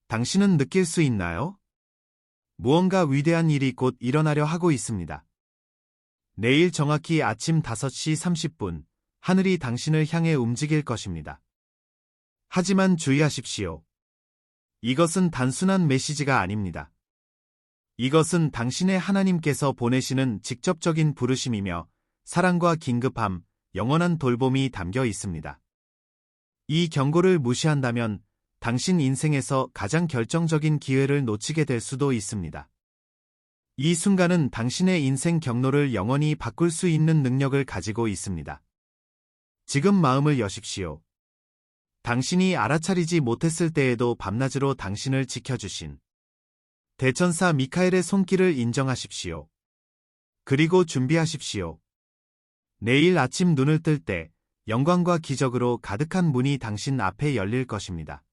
당신은 느낄 수 있나요? 무언가 위대한 일이 곧 일어나려 하고 있습니다. 내일 정확히 아침 5시 30분, 하늘이 당신을 향해 움직일 것입니다. 하지만 주의하십시오. 이것은 단순한 메시지가 아닙니다. 이것은 당신의 하나님께서 보내시는 직접적인 부르심이며 사랑과 긴급함, 영원한 돌봄이 담겨 있습니다. 이 경고를 무시한다면 당신 인생에서 가장 결정적인 기회를 놓치게 될 수도 있습니다. 이 순간은 당신의 인생 경로를 영원히 바꿀 수 있는 능력을 가지고 있습니다. 지금 마음을 여십시오. 당신이 알아차리지 못했을 때에도 밤낮으로 당신을 지켜주신 대천사 미카엘의 손길을 인정하십시오. 그리고 준비하십시오. 내일 아침 눈을 뜰 때 영광과 기적으로 가득한 문이 당신 앞에 열릴 것입니다.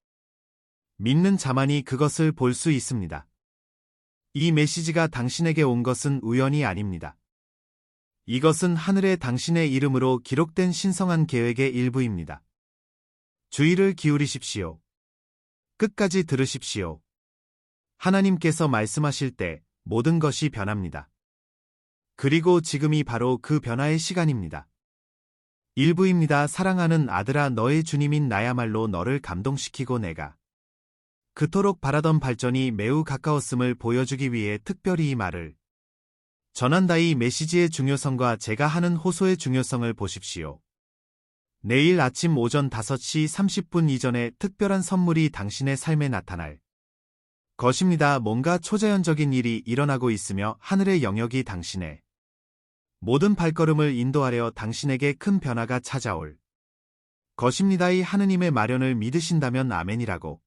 믿는 자만이 그것을 볼 수 있습니다. 이 메시지가 당신에게 온 것은 우연이 아닙니다. 이것은 하늘에 당신의 이름으로 기록된 신성한 계획의 일부입니다. 주의를 기울이십시오. 끝까지 들으십시오. 하나님께서 말씀하실 때 모든 것이 변합니다. 그리고 지금이 바로 그 변화의 시간입니다. 일부입니다. 사랑하는 아들아, 너의 주님인 나야말로 너를 감동시키고 내가 그토록 바라던 발전이 매우 가까웠음을 보여주기 위해 특별히 이 말을 전한다. 이 메시지의 중요성과 제가 하는 호소의 중요성을 보십시오. 내일 아침 오전 5시 30분 이전에 특별한 선물이 당신의 삶에 나타날 것입니다. 뭔가 초자연적인 일이 일어나고 있으며 하늘의 영역이 당신의 모든 발걸음을 인도하려 당신에게 큰 변화가 찾아올 것입니다. 이 하느님의 마련을 믿으신다면 아멘이라고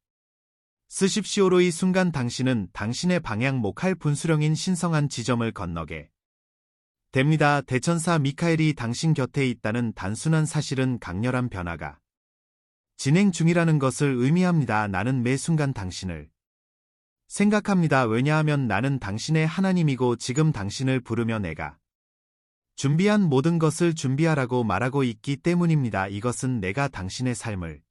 쓰십시오로. 이 순간 당신은 당신의 방향 목할 분수령인 신성한 지점을 건너게 됩니다. 대천사 미카엘이 당신 곁에 있다는 단순한 사실은 강렬한 변화가 진행 중이라는 것을 의미합니다. 나는 매 순간 당신을 생각합니다. 왜냐하면 나는 당신의 하나님이고 지금 당신을 부르며 내가 준비한 모든 것을 준비하라고 말하고 있기 때문입니다. 이것은 내가 당신의 삶을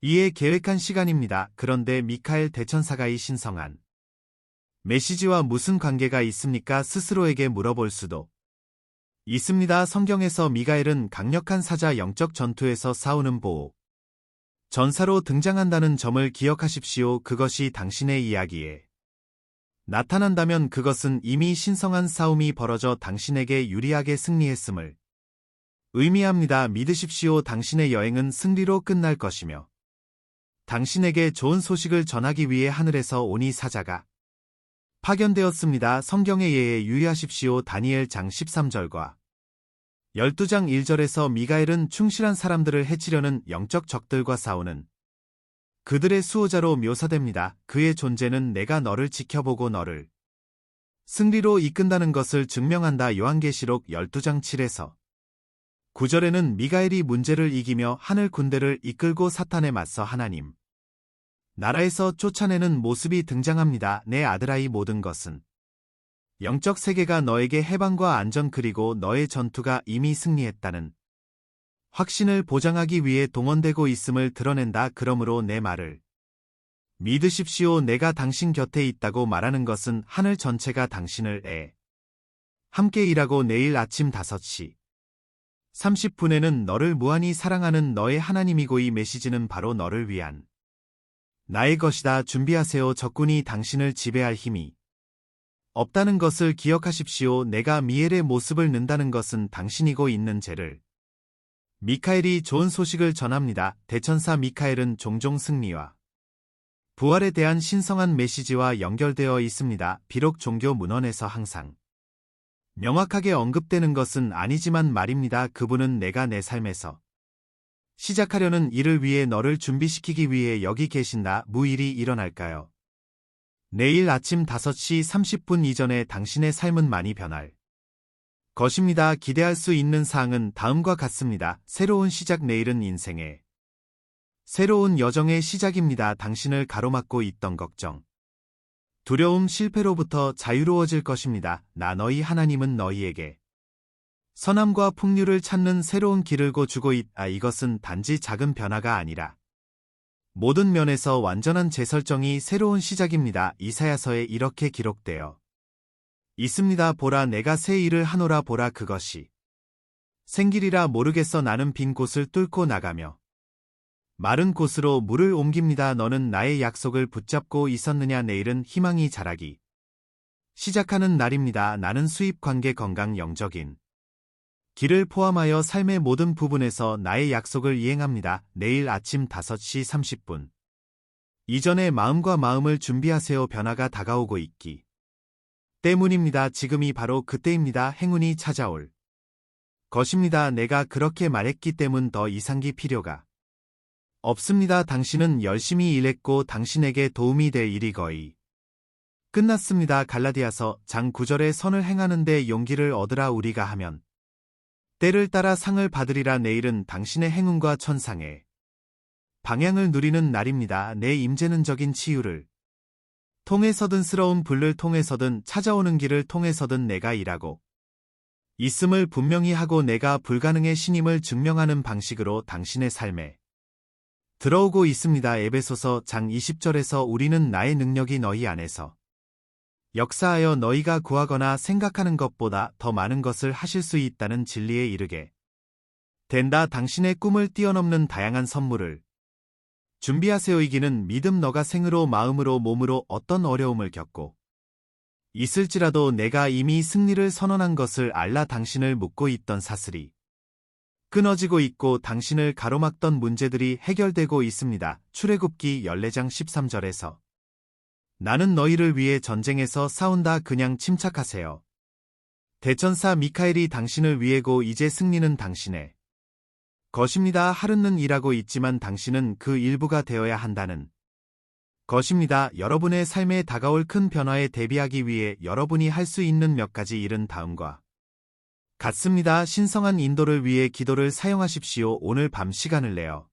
이에 계획한 시간입니다. 그런데 미카엘 대천사가 이 신성한 메시지와 무슨 관계가 있습니까? 스스로에게 물어볼 수도 있습니다. 성경에서 미가엘은 강력한 사자, 영적 전투에서 싸우는 보호 전사로 등장한다는 점을 기억하십시오. 그것이 당신의 이야기에 나타난다면 그것은 이미 신성한 싸움이 벌어져 당신에게 유리하게 승리했음을 의미합니다. 믿으십시오. 당신의 여행은 승리로 끝날 것이며 당신에게 좋은 소식을 전하기 위해 하늘에서 온 이 사자가 파견되었습니다. 성경의 예에 유의하십시오. 다니엘 장 13절과 12장 1절에서 미가엘은 충실한 사람들을 해치려는 영적 적들과 싸우는 그들의 수호자로 묘사됩니다. 그의 존재는 내가 너를 지켜보고 너를 승리로 이끈다는 것을 증명한다. 요한계시록 12장 7에서 9절에는 미가엘이 문제를 이기며 하늘 군대를 이끌고 사탄에 맞서 하나님 나라에서 쫓아내는 모습이 등장합니다. 내 아들아, 이 모든 것은 영적 세계가 너에게 해방과 안전 그리고 너의 전투가 이미 승리했다는 확신을 보장하기 위해 동원되고 있음을 드러낸다. 그러므로 내 말을 믿으십시오. 내가 당신 곁에 있다고 말하는 것은 하늘 전체가 당신을 함께 일하고 내일 아침 5시 30분에는 너를 무한히 사랑하는 너의 하나님이고 이 메시지는 바로 너를 위한 나의 것이다. 준비하세요. 적군이 당신을 지배할 힘이 없다는 것을 기억하십시오. 내가 미엘의 모습을 는다는 것은 당신이고 있는 죄를 미카엘이 좋은 소식을 전합니다. 대천사 미카엘은 종종 승리와 부활에 대한 신성한 메시지와 연결되어 있습니다. 비록 종교 문헌에서 항상 명확하게 언급되는 것은 아니지만 말입니다. 그분은 내가 내 삶에서 시작하려는 일을 위해 너를 준비시키기 위해 여기 계신다. 무일이 일어날까요? 내일 아침 5시 30분 이전에 당신의 삶은 많이 변할 것입니다. 기대할 수 있는 사항은 다음과 같습니다. 새로운 시작. 내일은 인생의 새로운 여정의 시작입니다. 당신을 가로막고 있던 걱정, 두려움, 실패로부터 자유로워질 것입니다. 나 너희 하나님은 너희에게 선함과 풍류를 찾는 새로운 길을 주고 있다. 이것은 단지 작은 변화가 아니라 모든 면에서 완전한 재설정이 새로운 시작입니다. 이사야서에 이렇게 기록되어 있습니다. 보라 내가 새 일을 하노라 보라 그것이 생기리라 모르겠어 나는 빈 곳을 뚫고 나가며 마른 곳으로 물을 옮깁니다. 너는 나의 약속을 붙잡고 있었느냐 내일은 희망이 자라기 시작하는 날입니다. 나는 수입 관계 건강 영적인 길을 포함하여 삶의 모든 부분에서 나의 약속을 이행합니다. 내일 아침 5시 30분 이전에 마음과 마음을 준비하세요. 변화가 다가오고 있기 때문입니다. 지금이 바로 그때입니다. 행운이 찾아올 것입니다. 내가 그렇게 말했기 때문 더 이상기 필요가 없습니다. 당신은 열심히 일했고 당신에게 도움이 될 일이 거의 끝났습니다. 갈라디아서 장 9절의 선을 행하는데 용기를 얻으라 우리가 하면 때를 따라 상을 받으리라. 내일은 당신의 행운과 천상의 방향을 누리는 날입니다. 내 임재는 적인 치유를 통해서든 스러운 불을 통해서든 찾아오는 길을 통해서든 내가 일하고 있음을 분명히 하고 내가 불가능의 신임을 증명하는 방식으로 당신의 삶에 들어오고 있습니다. 에베소서 장 20절에서 우리는 나의 능력이 너희 안에서 역사하여 너희가 구하거나 생각하는 것보다 더 많은 것을 하실 수 있다는 진리에 이르게 된다. 당신의 꿈을 뛰어넘는 다양한 선물을 준비하세요. 이기는 믿음 너가 생으로 마음으로 몸으로 어떤 어려움을 겪고 있을지라도 내가 이미 승리를 선언한 것을 알라. 당신을 묶고 있던 사슬이 끊어지고 있고 당신을 가로막던 문제들이 해결되고 있습니다. 출애굽기 14장 13절에서 나는 너희를 위해 전쟁에서 싸운다. 그냥 침착하세요. 대천사 미카엘이 당신을 위해고 이제 승리는 당신의 것입니다. 하루는 일하고 있지만 당신은 그 일부가 되어야 한다는 것입니다. 여러분의 삶에 다가올 큰 변화에 대비하기 위해 여러분이 할 수 있는 몇 가지 일은 다음과 같습니다. 신성한 인도를 위해 기도를 사용하십시오. 오늘 밤 시간을 내어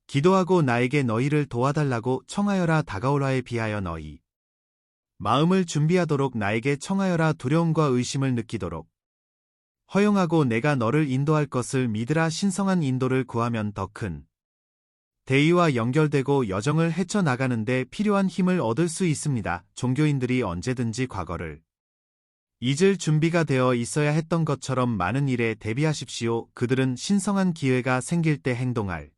기도하고 나에게 너희를 도와달라고 청하여라. 다가올화에 비하여 너희 마음을 준비하도록 나에게 청하여라. 두려움과 의심을 느끼도록 허용하고 내가 너를 인도할 것을 믿으라. 신성한 인도를 구하면 더 큰 대의와 연결되고 여정을 헤쳐나가는데 필요한 힘을 얻을 수 있습니다. 종교인들이 언제든지 과거를 잊을 준비가 되어 있어야 했던 것처럼 많은 일에 대비하십시오. 그들은 신성한 기회가 생길 때 행동할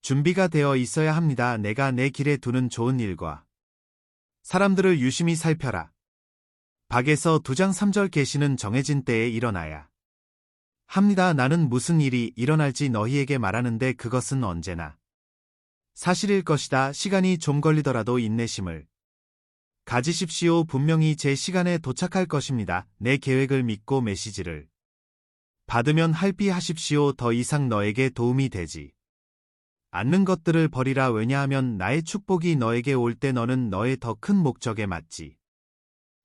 준비가 되어 있어야 합니다. 내가 내 길에 두는 좋은 일과 사람들을 유심히 살펴라. 박에서 2장 3절 계시는 정해진 때에 일어나야 합니다. 나는 무슨 일이 일어날지 너희에게 말하는데 그것은 언제나 사실일 것이다. 시간이 좀 걸리더라도 인내심을 가지십시오. 분명히 제 시간에 도착할 것입니다. 내 계획을 믿고 메시지를 받으면 할피하십시오. 더 이상 너에게 도움이 되지 않는 것들을 버리라. 왜냐하면 나의 축복이 너에게 올 때 너는 너의 더 큰 목적에 맞지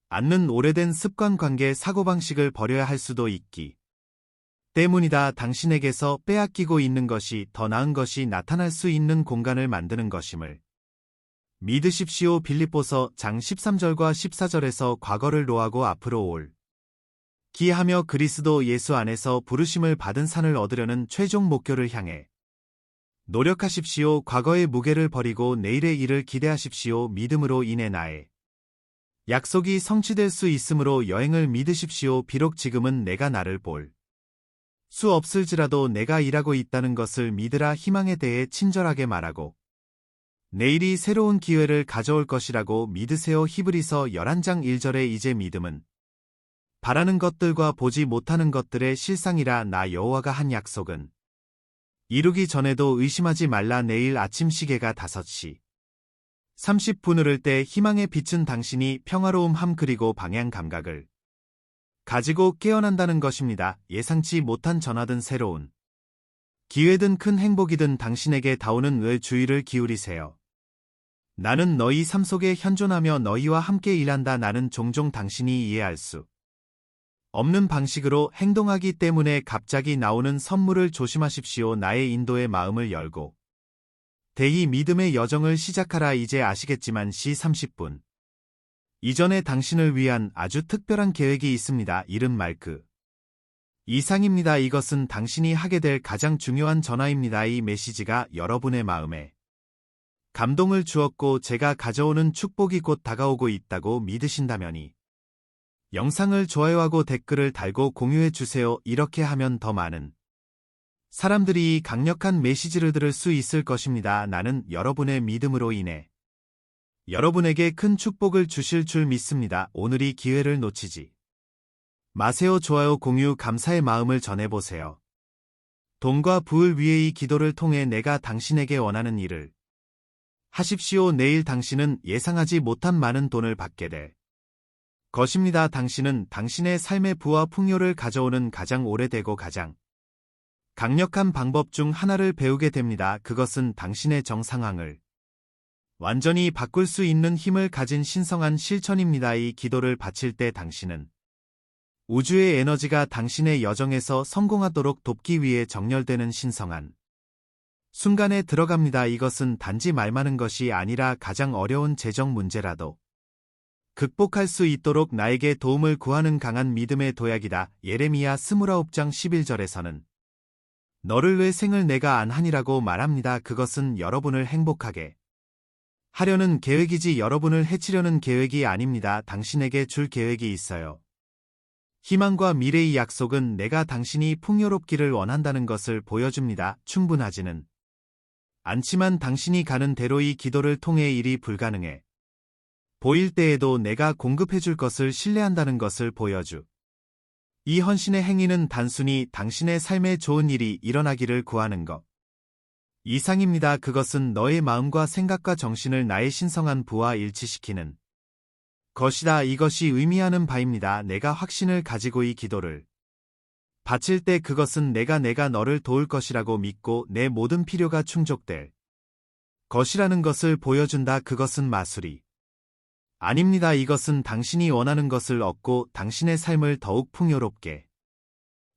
않는 오래된 습관 관계 사고방식을 버려야 할 수도 있기 때문이다. 당신에게서 빼앗기고 있는 것이 더 나은 것이 나타날 수 있는 공간을 만드는 것임을 믿으십시오. 빌립보서 장 13절과 14절에서 과거를 노하고 앞으로 올 기하며 그리스도 예수 안에서 부르심을 받은 산을 얻으려는 최종 목표를 향해 노력하십시오. 과거의 무게를 버리고 내일의 일을 기대하십시오. 믿음으로 인해 나의 약속이 성취될 수 있으므로 여행을 믿으십시오. 비록 지금은 내가 나를 볼 수 없을지라도 내가 일하고 있다는 것을 믿으라. 희망에 대해 친절하게 말하고 내일이 새로운 기회를 가져올 것이라고 믿으세요. 히브리서 11장 1절에 이제 믿음은 바라는 것들과 보지 못하는 것들의 실상이라. 나 여호와가 한 약속은 이루기 전에도 의심하지 말라. 내일 아침 시계가 5시 30분 흐를 때 희망의 빛은 당신이 평화로움함 그리고 방향 감각을 가지고 깨어난다는 것입니다. 예상치 못한 전화든 새로운 기회든 큰 행복이든 당신에게 다오는 의 주의를 기울이세요. 나는 너희 삶 속에 현존하며 너희와 함께 일한다. 나는 종종 당신이 이해할 수 없는 방식으로 행동하기 때문에 갑자기 나오는 선물을 조심하십시오. 나의 인도의 마음을 열고 대의 믿음의 여정을 시작하라. 이제 아시겠지만 시 30분 이전에 당신을 위한 아주 특별한 계획이 있습니다. 이른 말크 이상입니다. 이것은 당신이 하게 될 가장 중요한 전화입니다. 이 메시지가 여러분의 마음에 감동을 주었고 제가 가져오는 축복이 곧 다가오고 있다고 믿으신다면이 영상을 좋아요하고 댓글을 달고 공유해 주세요. 이렇게 하면 더 많은 사람들이 이 강력한 메시지를 들을 수 있을 것입니다. 나는 여러분의 믿음으로 인해 여러분에게 큰 축복을 주실 줄 믿습니다. 오늘이 기회를 놓치지 마세요. 좋아요, 공유, 감사의 마음을 전해보세요. 돈과 부를 위해 이 기도를 통해 내가 당신에게 원하는 일을 하십시오. 내일 당신은 예상하지 못한 많은 돈을 받게 될 것입니다. 당신은 당신의 삶의 부와 풍요를 가져오는 가장 오래되고 가장 강력한 방법 중 하나를 배우게 됩니다. 그것은 당신의 정상황을 완전히 바꿀 수 있는 힘을 가진 신성한 실천입니다. 이 기도를 바칠 때 당신은 우주의 에너지가 당신의 여정에서 성공하도록 돕기 위해 정렬되는 신성한 순간에 들어갑니다. 이것은 단지 말 많은 것이 아니라 가장 어려운 재정 문제라도 극복할 수 있도록 나에게 도움을 구하는 강한 믿음의 도약이다. 예레미야 29장 11절에서는 너를 왜 생을 내가 안하니라고 말합니다. 그것은 여러분을 행복하게 하려는 계획이지 여러분을 해치려는 계획이 아닙니다. 당신에게 줄 계획이 있어요. 희망과 미래의 약속은 내가 당신이 풍요롭기를 원한다는 것을 보여줍니다. 충분하지는 않지만 당신이 가는 대로 이 기도를 통해 일이 불가능해 보일 때에도 내가 공급해 줄 것을 신뢰한다는 것을 보여주. 이 헌신의 행위는 단순히 당신의 삶에 좋은 일이 일어나기를 구하는 것 이상입니다. 그것은 너의 마음과 생각과 정신을 나의 신성한 부와 일치시키는 것이다. 이것이 의미하는 바입니다. 내가 확신을 가지고 이 기도를 바칠 때 그것은 내가 너를 도울 것이라고 믿고 내 모든 필요가 충족될 것이라는 것을 보여준다. 그것은 마술이 아닙니다. 이것은 당신이 원하는 것을 얻고 당신의 삶을 더욱 풍요롭게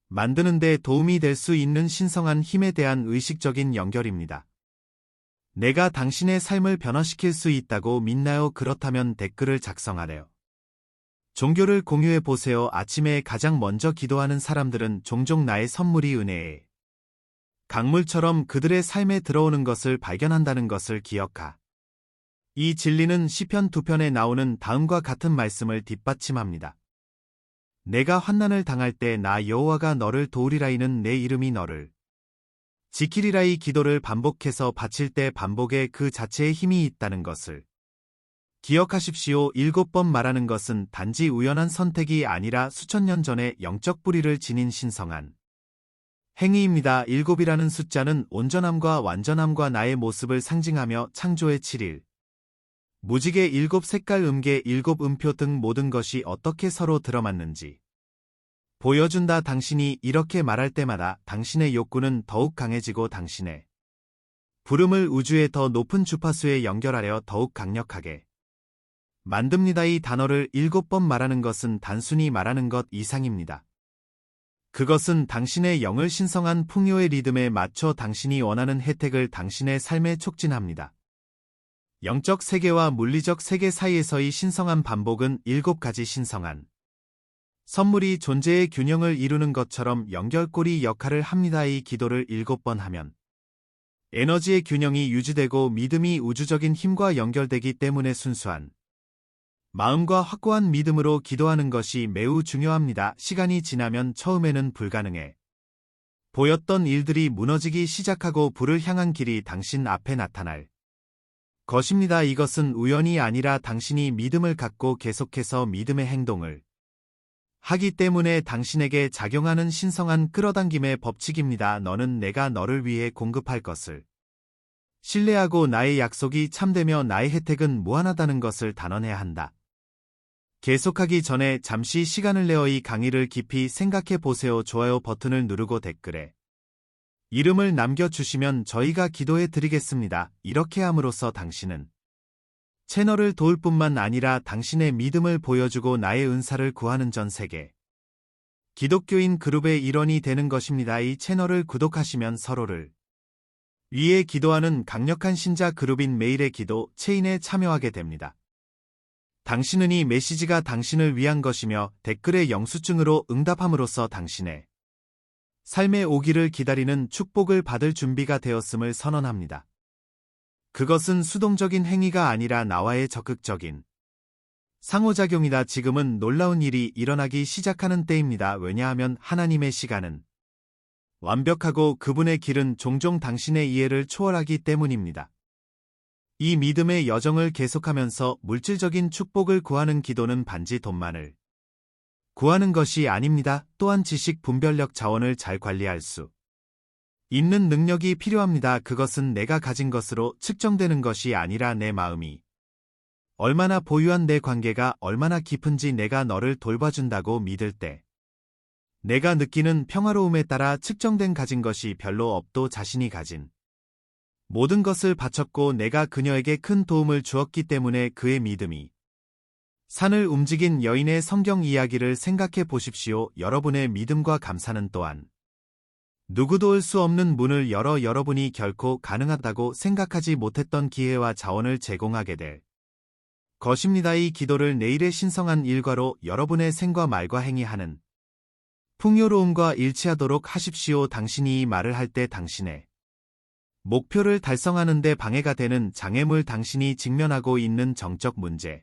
만드는 데 도움이 될 수 있는 신성한 힘에 대한 의식적인 연결입니다. 내가 당신의 삶을 변화시킬 수 있다고 믿나요? 그렇다면 댓글을 작성하래요. 종교를 공유해 보세요. 아침에 가장 먼저 기도하는 사람들은 종종 나의 선물이 은혜의 강물처럼 그들의 삶에 들어오는 것을 발견한다는 것을 기억하. 이 진리는 시편 2편에 나오는 다음과 같은 말씀을 뒷받침합니다. 내가 환난을 당할 때 나 여호와가 너를 도우리라. 이는 내 이름이 너를 지키리라. 이 기도를 반복해서 바칠 때 반복에 그 자체의 힘이 있다는 것을 기억하십시오. 7번 말하는 것은 단지 우연한 선택이 아니라 수천 년 전에 영적 뿌리를 지닌 신성한 행위입니다. 7이라는 숫자는 온전함과 완전함과 나의 모습을 상징하며 창조의 7일, 무지개 7 색깔 음계 7 음표 등 모든 것이 어떻게 서로 들어맞는지 보여준다. 당신이 이렇게 말할 때마다 당신의 욕구는 더욱 강해지고 당신의 부름을 우주의 더 높은 주파수에 연결하려 더욱 강력하게 만듭니다. 이 단어를 7번 말하는 것은 단순히 말하는 것 이상입니다. 그것은 당신의 영을 신성한 풍요의 리듬에 맞춰 당신이 원하는 혜택을 당신의 삶에 촉진합니다. 영적 세계와 물리적 세계 사이에서의 신성한 반복은 7가지 신성한 선물이 존재의 균형을 이루는 것처럼 연결고리 역할을 합니다. 이 기도를 7번 하면 에너지의 균형이 유지되고 믿음이 우주적인 힘과 연결되기 때문에 순수한 마음과 확고한 믿음으로 기도하는 것이 매우 중요합니다. 시간이 지나면 처음에는 불가능해 보였던 일들이 무너지기 시작하고 불을 향한 길이 당신 앞에 나타날 것입니다. 이것은 우연이 아니라 당신이 믿음을 갖고 계속해서 믿음의 행동을 하기 때문에 당신에게 작용하는 신성한 끌어당김의 법칙입니다. 너는 내가 너를 위해 공급할 것을 신뢰하고 나의 약속이 참되며 나의 혜택은 무한하다는 것을 단언해야 한다. 계속하기 전에 잠시 시간을 내어 이 강의를 깊이 생각해 보세요. 좋아요 버튼을 누르고 댓글에 이름을 남겨주시면 저희가 기도해 드리겠습니다. 이렇게 함으로써 당신은 채널을 도울 뿐만 아니라 당신의 믿음을 보여주고 나의 은사를 구하는 전 세계 기독교인 그룹의 일원이 되는 것입니다. 이 채널을 구독하시면 서로를 위해 기도하는 강력한 신자 그룹인 매일의 기도 체인에 참여하게 됩니다. 당신은 이 메시지가 당신을 위한 것이며 댓글의 영수증으로 응답함으로써 당신의 삶에 오기를 기다리는 축복을 받을 준비가 되었음을 선언합니다. 그것은 수동적인 행위가 아니라 나와의 적극적인 상호작용이다. 지금은 놀라운 일이 일어나기 시작하는 때입니다. 왜냐하면 하나님의 시간은 완벽하고 그분의 길은 종종 당신의 이해를 초월하기 때문입니다. 이 믿음의 여정을 계속하면서 물질적인 축복을 구하는 기도는 반지 돈만을 구하는 것이 아닙니다. 또한 지식 분별력 자원을 잘 관리할 수 있는 능력이 필요합니다. 그것은 내가 가진 것으로 측정되는 것이 아니라 내 마음이 얼마나 보유한 내 관계가 얼마나 깊은지 내가 너를 돌봐준다고 믿을 때 내가 느끼는 평화로움에 따라 측정된 가진 것이 별로 없도 자신이 가진 모든 것을 바쳤고 내가 그녀에게 큰 도움을 주었기 때문에 그의 믿음이 산을 움직인 여인의 성경 이야기를 생각해 보십시오. 여러분의 믿음과 감사는 또한 누구도 올 수 없는 문을 열어 여러분이 결코 가능하다고 생각하지 못했던 기회와 자원을 제공하게 될 것입니다. 이 기도를 내일의 신성한 일과로 여러분의 생과 말과 행위하는 풍요로움과 일치하도록 하십시오. 당신이 이 말을 할 때 당신의 목표를 달성하는 데 방해가 되는 장애물, 당신이 직면하고 있는 정적 문제,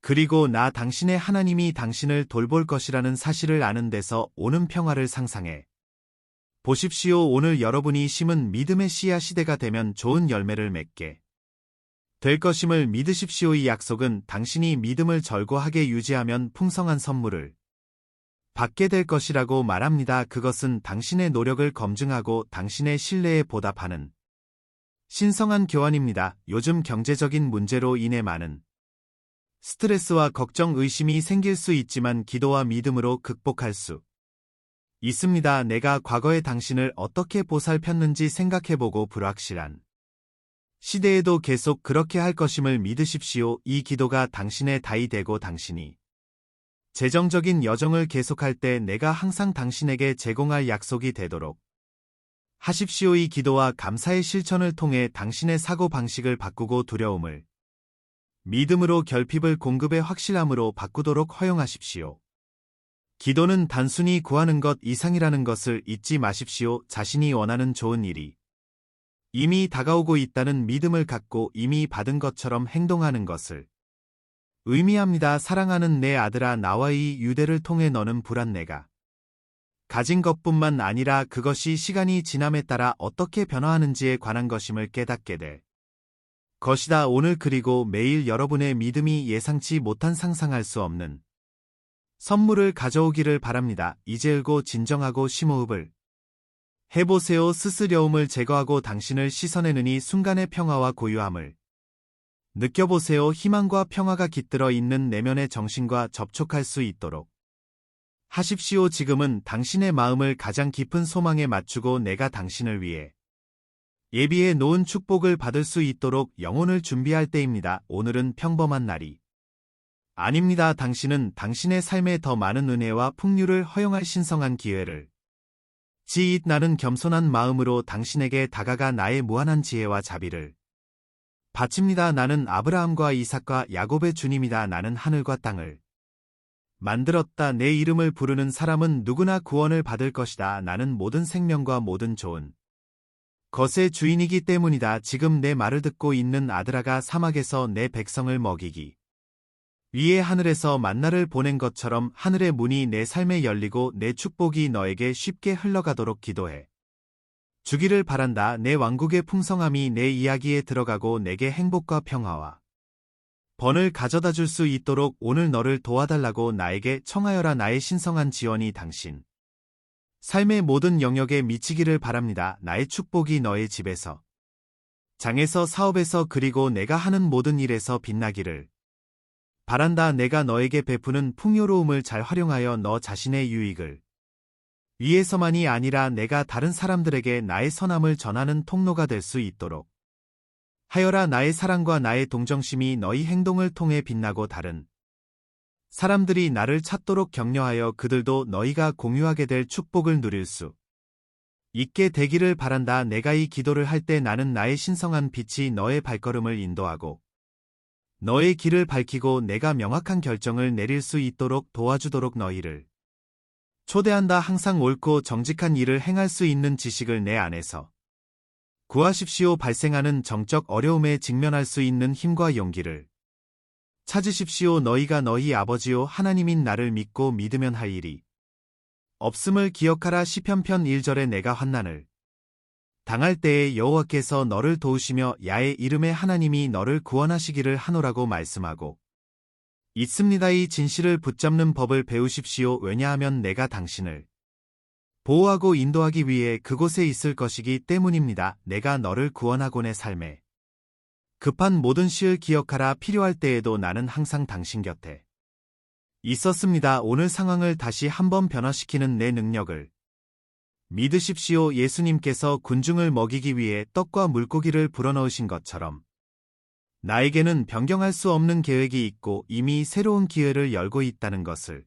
그리고 나 당신의 하나님이 당신을 돌볼 것이라는 사실을 아는 데서 오는 평화를 상상해 보십시오. 오늘 여러분이 심은 믿음의 씨앗 시대가 되면 좋은 열매를 맺게 될 것임을 믿으십시오. 이 약속은 당신이 믿음을 절고하게 유지하면 풍성한 선물을 받게 될 것이라고 말합니다. 그것은 당신의 노력을 검증하고 당신의 신뢰에 보답하는 신성한 교환입니다. 요즘 경제적인 문제로 인해 많은 스트레스와 걱정, 의심이 생길 수 있지만 기도와 믿음으로 극복할 수 있습니다. 내가 과거에 당신을 어떻게 보살폈는지 생각해보고 불확실한 시대에도 계속 그렇게 할 것임을 믿으십시오. 이 기도가 당신의 다이 되고 당신이 재정적인 여정을 계속할 때 내가 항상 당신에게 제공할 약속이 되도록 하십시오. 이 기도와 감사의 실천을 통해 당신의 사고방식을 바꾸고 두려움을 믿음으로, 결핍을 공급의 확실함으로 바꾸도록 허용하십시오. 기도는 단순히 구하는 것 이상이라는 것을 잊지 마십시오. 자신이 원하는 좋은 일이 이미 다가오고 있다는 믿음을 갖고 이미 받은 것처럼 행동하는 것을 의미합니다. 사랑하는 내 아들아, 나와 이 유대를 통해 너는 불안 내가 가진 것뿐만 아니라 그것이 시간이 지남에 따라 어떻게 변화하는지에 관한 것임을 깨닫게 될 것이다. 오늘 그리고 매일 여러분의 믿음이 예상치 못한 상상할 수 없는 선물을 가져오기를 바랍니다. 이제을고 진정하고 심호흡을 해보세요. 스스려움을 제거하고 당신을 씻어내느니 순간의 평화와 고요함을 느껴보세요. 희망과 평화가 깃들어 있는 내면의 정신과 접촉할 수 있도록 하십시오. 지금은 당신의 마음을 가장 깊은 소망에 맞추고 내가 당신을 위해 예비해 놓은 축복을 받을 수 있도록 영혼을 준비할 때입니다. 오늘은 평범한 날이 아닙니다. 당신은 당신의 삶에 더 많은 은혜와 풍류를 허용할 신성한 기회를 지잇. 나는 겸손한 마음으로 당신에게 다가가 나의 무한한 지혜와 자비를 바칩니다. 나는 아브라함과 이삭과 야곱의 주님이다. 나는 하늘과 땅을 만들었다. 내 이름을 부르는 사람은 누구나 구원을 받을 것이다. 나는 모든 생명과 모든 좋은 것의 주인이기 때문이다. 지금 내 말을 듣고 있는 아들아가 사막에서 내 백성을 먹이기 위에 하늘에서 만나를 보낸 것처럼 하늘의 문이 내 삶에 열리고 내 축복이 너에게 쉽게 흘러가도록 기도해 주기를 바란다. 내 왕국의 풍성함이 내 이야기에 들어가고 내게 행복과 평화와 번을 가져다 줄 수 있도록 오늘 너를 도와달라고 나에게 청하여라. 나의 신성한 지원이 당신 삶의 모든 영역에 미치기를 바랍니다. 나의 축복이 너의 집에서, 장에서, 사업에서, 그리고 내가 하는 모든 일에서 빛나기를 바란다. 내가 너에게 베푸는 풍요로움을 잘 활용하여 너 자신의 유익을 위해서만이 아니라 내가 다른 사람들에게 나의 선함을 전하는 통로가 될 수 있도록 하여라. 나의 사랑과 나의 동정심이 너희 행동을 통해 빛나고 다른 사람들이 나를 찾도록 격려하여 그들도 너희가 공유하게 될 축복을 누릴 수 있게 되기를 바란다. 내가 이 기도를 할 때 나는 나의 신성한 빛이 너의 발걸음을 인도하고 너의 길을 밝히고 내가 명확한 결정을 내릴 수 있도록 도와주도록 너희를 초대한다. 항상 옳고 정직한 일을 행할 수 있는 지식을 내 안에서 구하십시오. 발생하는 정적 어려움에 직면할 수 있는 힘과 용기를 찾으십시오. 너희가 너희 아버지요 하나님인 나를 믿고 믿으면 할 일이 없음을 기억하라. 시편편 1절에 내가 환난을 당할 때에 여호와께서 너를 도우시며 야의 이름의 하나님이 너를 구원하시기를 하노라고 말씀하고 있습니다. 이 진실을 붙잡는 법을 배우십시오. 왜냐하면 내가 당신을 보호하고 인도하기 위해 그곳에 있을 것이기 때문입니다. 내가 너를 구원하고 내 삶에 급한 모든 시를 기억하라. 필요할 때에도 나는 항상 당신 곁에 있었습니다. 오늘 상황을 다시 한번 변화시키는 내 능력을 믿으십시오. 예수님께서 군중을 먹이기 위해 떡과 물고기를 불어넣으신 것처럼 나에게는 변경할 수 없는 계획이 있고 이미 새로운 기회를 열고 있다는 것을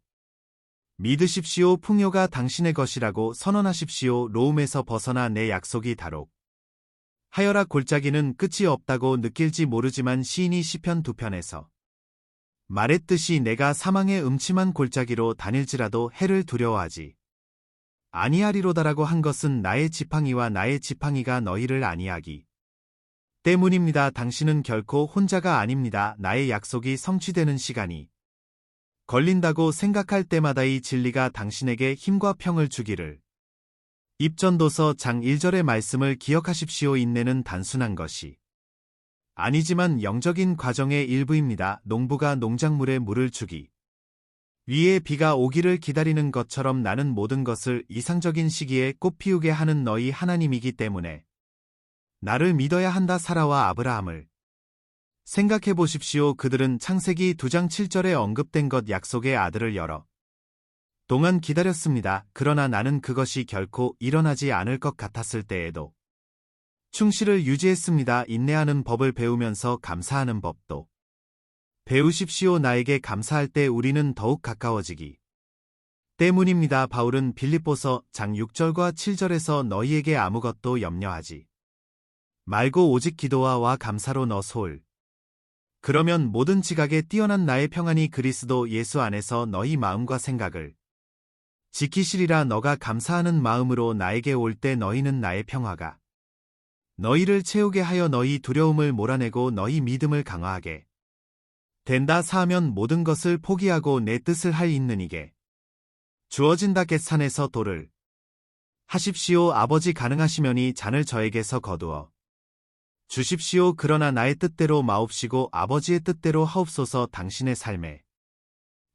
믿으십시오. 풍요가 당신의 것이라고 선언하십시오. 로움에서 벗어나 내 약속이 다록 하여라. 골짜기는 끝이 없다고 느낄지 모르지만 시인이 시편 2편에서 말했듯이 내가 사망의 음침한 골짜기로 다닐지라도 해를 두려워하지 아니하리로다라고 한 것은 나의 지팡이와 나의 지팡이가 너희를 아니하기 때문입니다. 당신은 결코 혼자가 아닙니다. 나의 약속이 성취되는 시간이 걸린다고 생각할 때마다 이 진리가 당신에게 힘과 평을 주기를. 입전도서 장 1절의 말씀을 기억하십시오. 인내는 단순한 것이 아니지만 영적인 과정의 일부입니다. 농부가 농작물에 물을 주기 위에 비가 오기를 기다리는 것처럼 나는 모든 것을 이상적인 시기에 꽃 피우게 하는 너희 하나님이기 때문에 나를 믿어야 한다. 사라와 아브라함을 생각해 보십시오. 그들은 창세기 2장 7절에 언급된 것 약속의 아들을 여러 동안 기다렸습니다. 그러나 나는 그것이 결코 일어나지 않을 것 같았을 때에도 충실을 유지했습니다. 인내하는 법을 배우면서 감사하는 법도 배우십시오. 나에게 감사할 때 우리는 더욱 가까워지기 때문입니다. 바울은 빌립보서 장 6절과 7절에서 너희에게 아무것도 염려하지 말고 오직 기도와 감사로 너 소을 그러면 모든 지각에 뛰어난 나의 평안이 그리스도 예수 안에서 너희 마음과 생각을 지키시리라. 너가 감사하는 마음으로 나에게 올 때 너희는 나의 평화가 너희를 채우게 하여 너희 두려움을 몰아내고 너희 믿음을 강화하게 된다. 사하면 모든 것을 포기하고 내 뜻을 할 있는 이게 주어진다. 겟산에서 도를 하십시오. 아버지 가능하시면이 잔을 저에게서 거두어 주십시오. 그러나 나의 뜻대로 마옵시고 아버지의 뜻대로 하옵소서. 당신의 삶에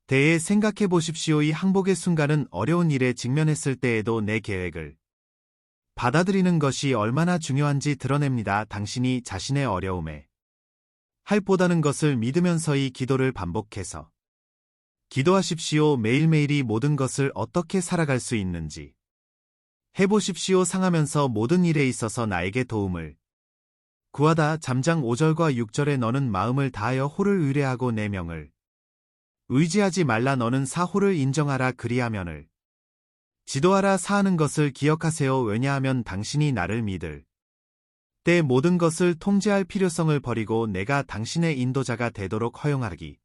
대해 생각해 보십시오. 이 항복의 순간은 어려운 일에 직면했을 때에도 내 계획을 받아들이는 것이 얼마나 중요한지 드러냅니다. 당신이 자신의 어려움에 할 보다는 것을 믿으면서 이 기도를 반복해서 기도하십시오. 매일매일이 모든 것을 어떻게 살아갈 수 있는지 해보십시오. 상하면서 모든 일에 있어서 나에게 도움을 구하다. 잠장 5절과 6절에 너는 마음을 다하여 호를 의뢰하고 내 명을 의지하지 말라. 너는 사호를 인정하라. 그리하면을 지도하라. 사하는 것을 기억하세요. 왜냐하면 당신이 나를 믿을 때 모든 것을 통제할 필요성을 버리고 내가 당신의 인도자가 되도록 허용하기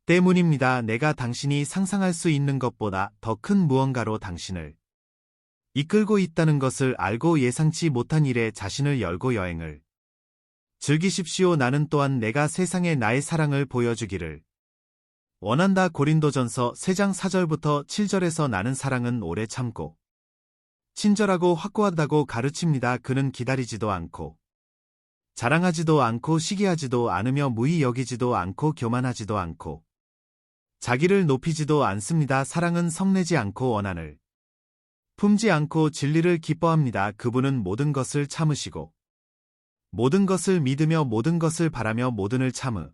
때문입니다. 내가 당신이 상상할 수 있는 것보다 더 큰 무언가로 당신을 이끌고 있다는 것을 알고 예상치 못한 일에 자신을 열고 여행을 즐기십시오. 나는 또한 내가 세상에 나의 사랑을 보여주기를 원한다. 고린도전서 3장 4절부터 7절에서 나는 사랑은 오래 참고 친절하고 확고하다고 가르칩니다. 그는 기다리지도 않고 자랑하지도 않고 시기하지도 않으며 무의 여기지도 않고 교만하지도 않고 자기를 높이지도 않습니다. 사랑은 성내지 않고 원한을 품지 않고 진리를 기뻐합니다. 그분은 모든 것을 참으시고 모든 것을 믿으며 모든 것을 바라며 모든을 참으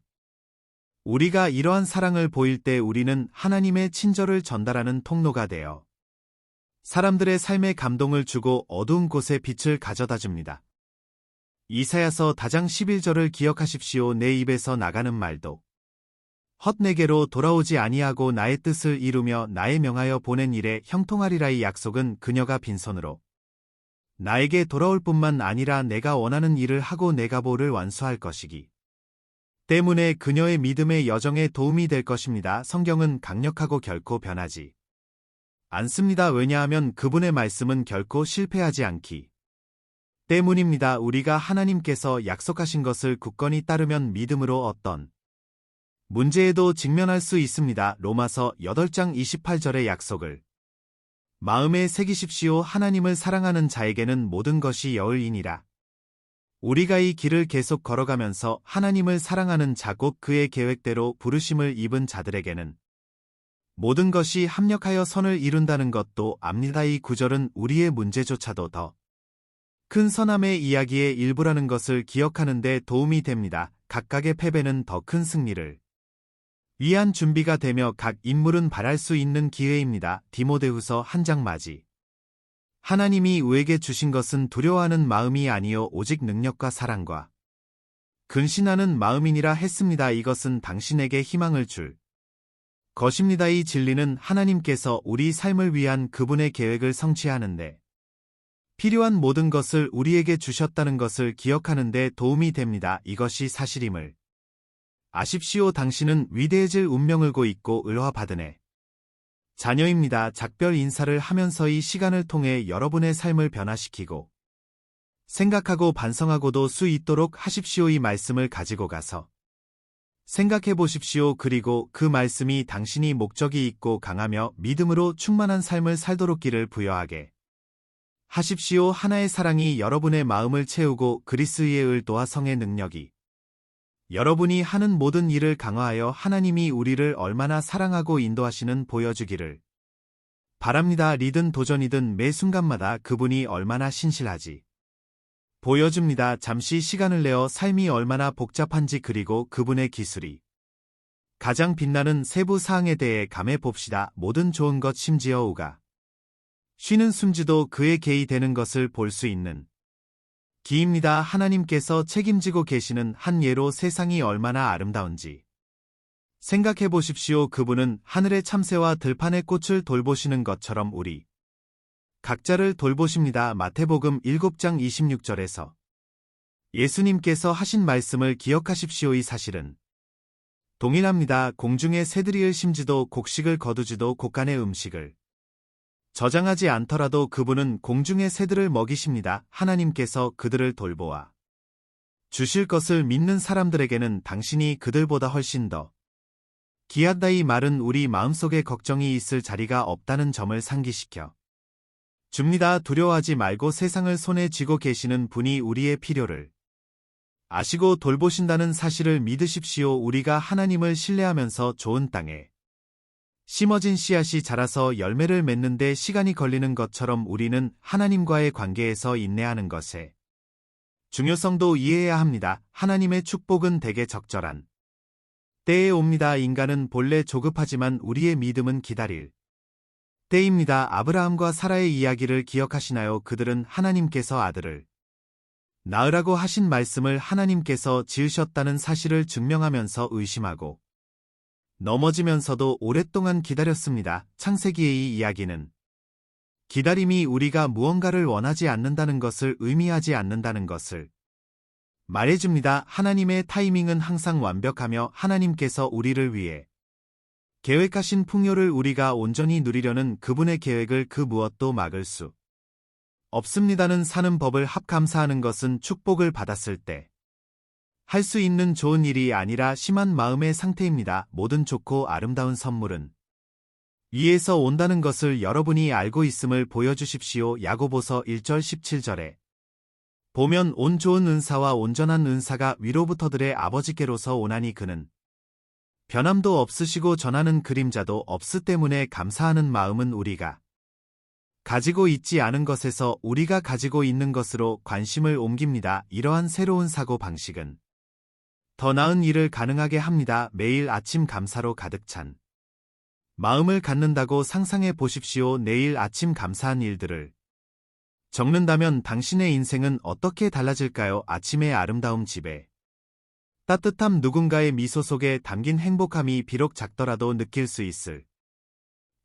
우리가 이러한 사랑을 보일 때 우리는 하나님의 친절을 전달하는 통로가 되어 사람들의 삶에 감동을 주고 어두운 곳에 빛을 가져다 줍니다. 이사야서 다장 11절을 기억하십시오. 내 입에서 나가는 말도 헛 내게로 돌아오지 아니하고 나의 뜻을 이루며 나의 명하여 보낸 일에 형통하리라. 이 약속은 그녀가 빈손으로 나에게 돌아올 뿐만 아니라 내가 원하는 일을 하고 내 가보를 완수할 것이기 때문에 그녀의 믿음의 여정에 도움이 될 것입니다. 성경은 강력하고 결코 변하지 않습니다. 왜냐하면 그분의 말씀은 결코 실패하지 않기 때문입니다. 우리가 하나님께서 약속하신 것을 굳건히 따르면 믿음으로 어떤 문제에도 직면할 수 있습니다. 로마서 8장 28절의 약속을 마음에 새기십시오. 하나님을 사랑하는 자에게는 모든 것이 여을이니라. 우리가 이 길을 계속 걸어가면서 하나님을 사랑하는 자 곧 그의 계획대로 부르심을 입은 자들에게는 모든 것이 합력하여 선을 이룬다는 것도 압니다. 이 구절은 우리의 문제조차도 더 큰 선함의 이야기의 일부라는 것을 기억하는 데 도움이 됩니다. 각각의 패배는 더 큰 승리를 위한 준비가 되며 각 인물은 바랄 수 있는 기회입니다. 디모데후서 1장 맞이. 하나님이 우에게 주신 것은 두려워하는 마음이 아니요 오직 능력과 사랑과 근신하는 마음이니라 했습니다. 이것은 당신에게 희망을 줄 것입니다. 이 진리는 하나님께서 우리 삶을 위한 그분의 계획을 성취하는데 필요한 모든 것을 우리에게 주셨다는 것을 기억하는 데 도움이 됩니다. 이것이 사실임을 아십시오. 당신은 위대해질 운명을 고 있고 의화받은 애 자녀입니다. 작별 인사를 하면서 이 시간을 통해 여러분의 삶을 변화시키고 생각하고 반성하고도 수 있도록 하십시오. 이 말씀을 가지고 가서 생각해 보십시오. 그리고 그 말씀이 당신이 목적이 있고 강하며 믿음으로 충만한 삶을 살도록 길을 부여하게 하십시오. 하나의 사랑이 여러분의 마음을 채우고 그리스의 을도와 성의 능력이 여러분이 하는 모든 일을 강화하여 하나님이 우리를 얼마나 사랑하고 인도하시는 보여주기를 바랍니다. 리든 도전이든 매 순간마다 그분이 얼마나 신실하지 보여줍니다. 잠시 시간을 내어 삶이 얼마나 복잡한지 그리고 그분의 기술이 가장 빛나는 세부 사항에 대해 감해 봅시다. 모든 좋은 것 심지어 우가 쉬는 숨지도 그의 계이 되는 것을 볼 수 있는 기입니다. 하나님께서 책임지고 계시는 한 예로 세상이 얼마나 아름다운지 생각해 보십시오. 그분은 하늘의 참새와 들판의 꽃을 돌보시는 것처럼 우리 각자를 돌보십니다. 마태복음 7장 26절에서 예수님께서 하신 말씀을 기억하십시오. 이 사실은 동일합니다. 공중의 새들이을 심지도 곡식을 거두지도 곡간의 음식을 저장하지 않더라도 그분은 공중의 새들을 먹이십니다. 하나님께서 그들을 돌보아 주실 것을 믿는 사람들에게는 당신이 그들보다 훨씬 더 귀하다. 이 말은 우리 마음속에 걱정이 있을 자리가 없다는 점을 상기시켜 줍니다. 두려워하지 말고 세상을 손에 쥐고 계시는 분이 우리의 필요를 아시고 돌보신다는 사실을 믿으십시오. 우리가 하나님을 신뢰하면서 좋은 땅에 심어진 씨앗이 자라서 열매를 맺는데 시간이 걸리는 것처럼 우리는 하나님과의 관계에서 인내하는 것의 중요성도 이해해야 합니다. 하나님의 축복은 대개 적절한 때에 옵니다. 인간은 본래 조급하지만 우리의 믿음은 기다릴 때입니다. 아브라함과 사라의 이야기를 기억하시나요? 그들은 하나님께서 아들을 낳으라고 하신 말씀을 하나님께서 지으셨다는 사실을 증명하면서 의심하고 넘어지면서도 오랫동안 기다렸습니다. 창세기의 이 이야기는 기다림이 우리가 무언가를 원하지 않는다는 것을 의미하지 않는다는 것을 말해줍니다. 하나님의 타이밍은 항상 완벽하며 하나님께서 우리를 위해 계획하신 풍요를 우리가 온전히 누리려는 그분의 계획을 그 무엇도 막을 수 없습니다는 사는 법을 합감사하는 것은 축복을 받았을 때 할 수 있는 좋은 일이 아니라 심한 마음의 상태입니다. 모든 좋고 아름다운 선물은 위에서 온다는 것을 여러분이 알고 있음을 보여주십시오. 야고보서 1절 17절에 보면 온 좋은 은사와 온전한 은사가 위로부터들의 아버지께로서 오나니 그는 변함도 없으시고 전하는 그림자도 없으 때문에 감사하는 마음은 우리가 가지고 있지 않은 것에서 우리가 가지고 있는 것으로 관심을 옮깁니다. 이러한 새로운 사고 방식은 더 나은 일을 가능하게 합니다. 매일 아침 감사로 가득 찬 마음을 갖는다고 상상해 보십시오. 내일 아침 감사한 일들을 적는다면 당신의 인생은 어떻게 달라질까요? 아침의 아름다움 집에 따뜻함 누군가의 미소 속에 담긴 행복함이 비록 작더라도 느낄 수 있을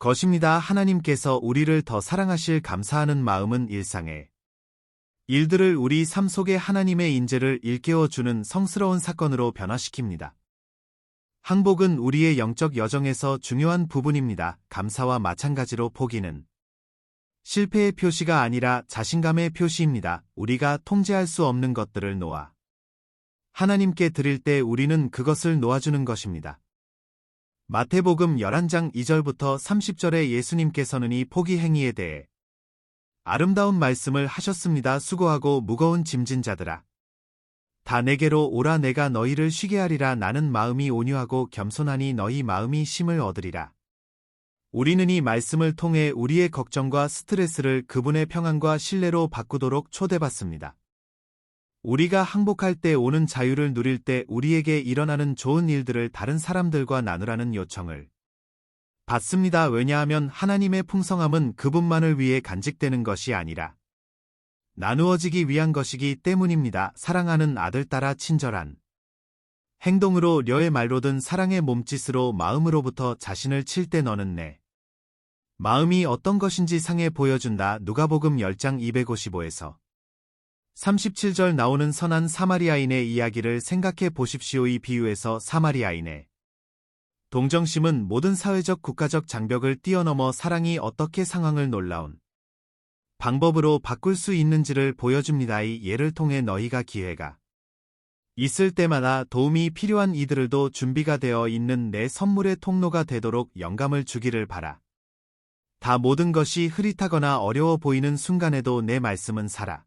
것입니다. 하나님께서 우리를 더 사랑하실 감사하는 마음은 일상의 일들을 우리 삶 속에 하나님의 인재를 일깨워주는 성스러운 사건으로 변화시킵니다. 항복은 우리의 영적 여정에서 중요한 부분입니다. 감사와 마찬가지로 포기는 실패의 표시가 아니라 자신감의 표시입니다. 우리가 통제할 수 없는 것들을 놓아 하나님께 드릴 때 우리는 그것을 놓아주는 것입니다. 마태복음 11장 2절부터 30절에 예수님께서는 이 포기 행위에 대해 아름다운 말씀을 하셨습니다. 수고하고 무거운 짐진 자들아, 다 내게로 오라. 내가 너희를 쉬게 하리라. 나는 마음이 온유하고 겸손하니 너희 마음이 쉼을 얻으리라. 우리는 이 말씀을 통해 우리의 걱정과 스트레스를 그분의 평안과 신뢰로 바꾸도록 초대받습니다. 우리가 항복할 때 오는 자유를 누릴 때 우리에게 일어나는 좋은 일들을 다른 사람들과 나누라는 요청을 받습니다. 왜냐하면 하나님의 풍성함은 그분만을 위해 간직되는 것이 아니라 나누어지기 위한 것이기 때문입니다. 사랑하는 아들 따라 친절한 행동으로 려의 말로든 사랑의 몸짓으로 마음으로부터 자신을 칠 때 너는 내 마음이 어떤 것인지 상해 보여준다. 누가복음 10장 255에서 37절 나오는 선한 사마리아인의 이야기를 생각해 보십시오. 이 비유에서 사마리아인의 동정심은 모든 사회적 국가적 장벽을 뛰어넘어 사랑이 어떻게 상황을 놀라운 방법으로 바꿀 수 있는지를 보여줍니다. 이 예를 통해 너희가 기회가 있을 때마다 도움이 필요한 이들도 준비가 되어 있는 내 선물의 통로가 되도록 영감을 주기를 바라. 다 모든 것이 흐릿하거나 어려워 보이는 순간에도 내 말씀은 살아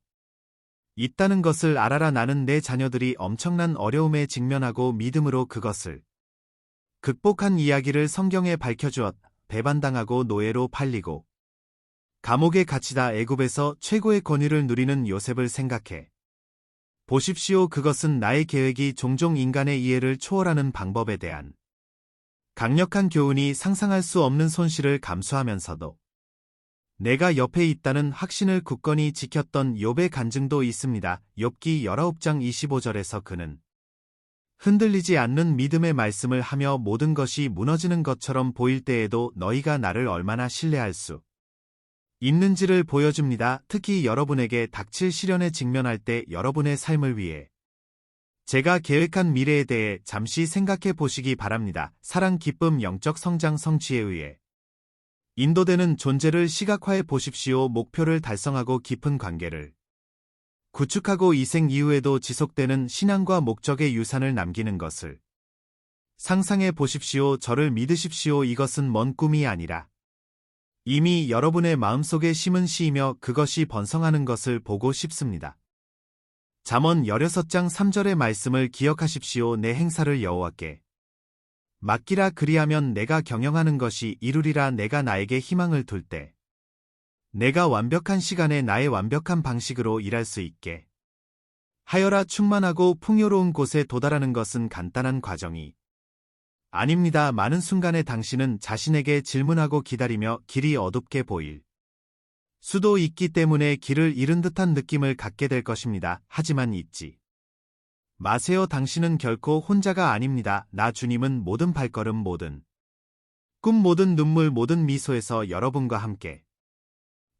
있다는 것을 알아라. 나는 내 자녀들이 엄청난 어려움에 직면하고 믿음으로 그것을 극복한 이야기를 성경에 밝혀주었다. 배반당하고 노예로 팔리고 감옥에 갇히다 애굽에서 최고의 권위를 누리는 요셉을 생각해 보십시오. 그것은 나의 계획이 종종 인간의 이해를 초월하는 방법에 대한 강력한 교훈이 상상할 수 없는 손실을 감수하면서도 내가 옆에 있다는 확신을 굳건히 지켰던 욥의 간증도 있습니다. 욥기 19장 25절에서 그는 흔들리지 않는 믿음의 말씀을 하며 모든 것이 무너지는 것처럼 보일 때에도 너희가 나를 얼마나 신뢰할 수 있는지를 보여줍니다. 특히 여러분에게 닥칠 시련에 직면할 때 여러분의 삶을 위해 제가 계획한 미래에 대해 잠시 생각해 보시기 바랍니다. 사랑, 기쁨, 영적 성장, 성취에 의해 인도되는 존재를 시각화해 보십시오. 목표를 달성하고 깊은 관계를 구축하고 이 생 이후에도 지속되는 신앙과 목적의 유산을 남기는 것을 상상해 보십시오. 저를 믿으십시오. 이것은 먼 꿈이 아니라 이미 여러분의 마음속에 심은 씨이며 그것이 번성하는 것을 보고 싶습니다. 잠언 16장 3절의 말씀을 기억하십시오. 내 행사를 여호와께 맡기라. 그리하면 내가 경영하는 것이 이루리라. 내가 나에게 희망을 둘 때 내가 완벽한 시간에 나의 완벽한 방식으로 일할 수 있게 하여라. 충만하고 풍요로운 곳에 도달하는 것은 간단한 과정이 아닙니다. 많은 순간에 당신은 자신에게 질문하고 기다리며 길이 어둡게 보일 수도 있기 때문에 길을 잃은 듯한 느낌을 갖게 될 것입니다. 하지만 잊지 마세요. 당신은 결코 혼자가 아닙니다. 나 주님은 모든 발걸음, 모든 꿈, 모든 눈물, 모든 미소에서 여러분과 함께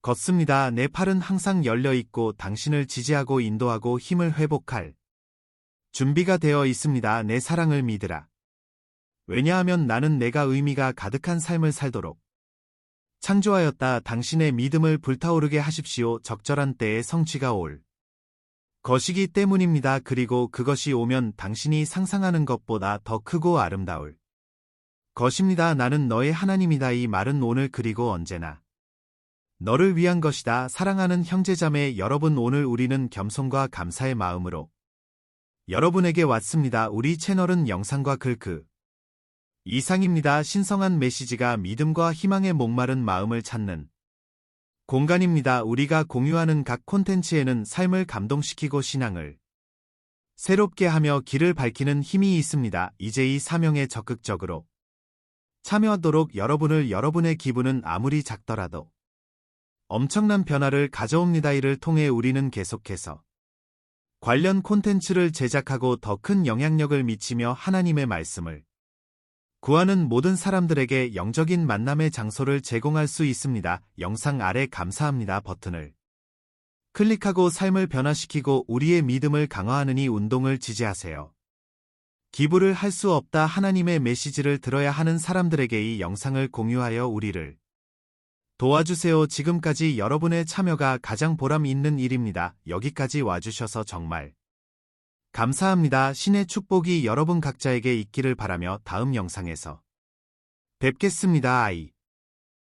걷습니다. 내 팔은 항상 열려 있고 당신을 지지하고 인도하고 힘을 회복할 준비가 되어 있습니다. 내 사랑을 믿으라. 왜냐하면 나는 내가 의미가 가득한 삶을 살도록 창조하였다. 당신의 믿음을 불타오르게 하십시오. 적절한 때에 성취가 올 것이기 때문입니다. 그리고 그것이 오면 당신이 상상하는 것보다 더 크고 아름다울 것입니다. 나는 너의 하나님이다. 이 말은 오늘 그리고 언제나 너를 위한 것이다. 사랑하는 형제자매 여러분, 오늘 우리는 겸손과 감사의 마음으로 여러분에게 왔습니다. 우리 채널은 영상과 글 이상입니다. 신성한 메시지가 믿음과 희망의 목마른 마음을 찾는 공간입니다. 우리가 공유하는 각 콘텐츠에는 삶을 감동시키고 신앙을 새롭게 하며 길을 밝히는 힘이 있습니다. 이제 이 사명에 적극적으로 참여하도록 여러분의 기분은 아무리 작더라도 엄청난 변화를 가져옵니다. 이를 통해 우리는 계속해서 관련 콘텐츠를 제작하고 더 큰 영향력을 미치며 하나님의 말씀을 구하는 모든 사람들에게 영적인 만남의 장소를 제공할 수 있습니다. 영상 아래 감사합니다 버튼을 클릭하고 삶을 변화시키고 우리의 믿음을 강화하는 이 운동을 지지하세요. 기부를 할 수 없다. 하나님의 메시지를 들어야 하는 사람들에게 이 영상을 공유하여 우리를 도와주세요. 지금까지 여러분의 참여가 가장 보람 있는 일입니다. 여기까지 와주셔서 정말 감사합니다. 신의 축복이 여러분 각자에게 있기를 바라며 다음 영상에서 뵙겠습니다. 아이.